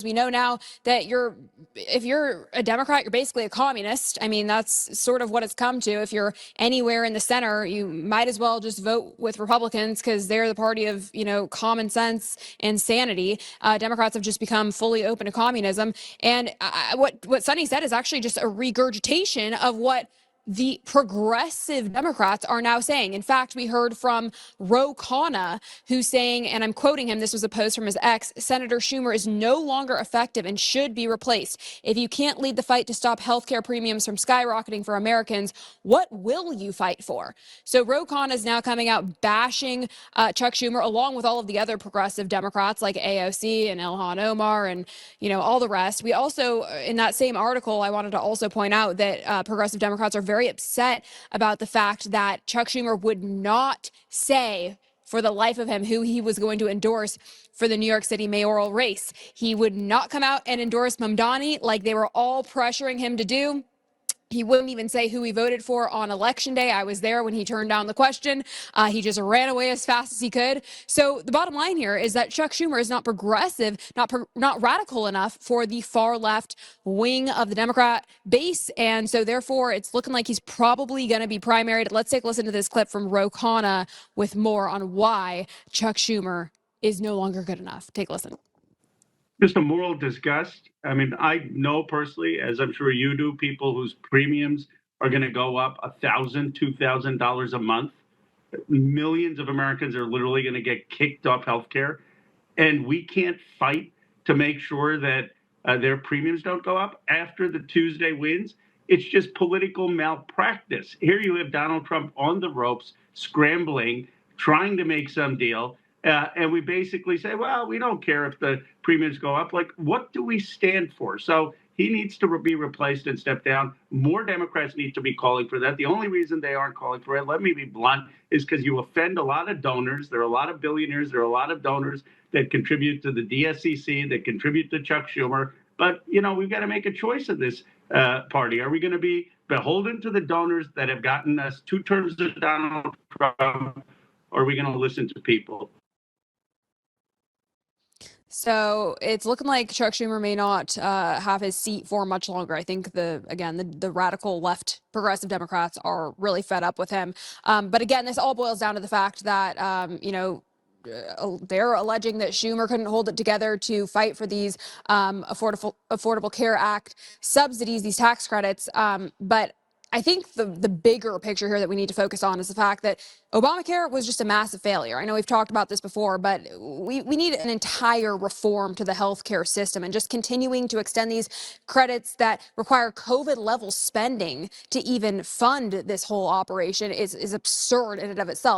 We know now that if you're a Democrat, you're basically a communist. I mean, that's sort of what it's come to. If you're anywhere in the center, you might as well just vote with Republicans because they're the party of, common sense and sanity. Democrats have just become fully open to communism. And what Sonny said is actually just a regurgitation of what the progressive Democrats are now saying. In fact, we heard from Khanna, who's saying, and I'm quoting him, this was a post from his ex, Senator Schumer is no longer effective and should be replaced. If you can't lead the fight to stop healthcare premiums from skyrocketing for Americans, what will you fight for? So Khanna is now coming out bashing Chuck Schumer, along with all of the other progressive Democrats like AOC and Ilhan Omar and, all the rest. We also, in that same article, I wanted to also point out that progressive Democrats are very upset about the fact that Chuck Schumer would not say for the life of him who he was going to endorse for the New York City mayoral race. He would not come out and endorse Mamdani like they were all pressuring him to do. He wouldn't even say who he voted for on election day. I was there when he turned down the question. He just ran away as fast as he could. So the bottom line here is that Chuck Schumer is not progressive, not radical enough for the far left wing of the Democrat base. And so therefore, it's looking like he's probably going to be primaried. Let's take a listen to this clip from Khanna with more on why Chuck Schumer is no longer good enough. Take a listen. Just a moral disgust. I mean, I know personally, as I'm sure you do, people whose premiums are going to go up $1,000, $2,000 a month. Millions of Americans are literally going to get kicked off healthcare, and we can't fight to make sure that their premiums don't go up after the Tuesday wins. It's just political malpractice. Here you have Donald Trump on the ropes, scrambling, trying to make some deal. And we basically say, well, we don't care if the premiums go up. Like, what do we stand for? So he needs to be replaced and step down. More Democrats need to be calling for that. The only reason they aren't calling for it, let me be blunt, is because you offend a lot of donors. There are a lot of billionaires. There are a lot of donors that contribute to the DSCC, that contribute to Chuck Schumer. But, we've got to make a choice in this party. Are we going to be beholden to the donors that have gotten us 2 terms of Donald Trump, or are we going to listen to people? So it's looking like Chuck Schumer may not have his seat for much longer. I think the radical left progressive Democrats are really fed up with him. But again, this all boils down to the fact that, they're alleging that Schumer couldn't hold it together to fight for these Affordable Care Act subsidies, these tax credits. But I think the bigger picture here that we need to focus on is the fact that Obamacare was just a massive failure. I know we've talked about this before, but we need an entire reform to the healthcare system, and just continuing to extend these credits that require COVID level spending to even fund this whole operation is absurd in and of itself.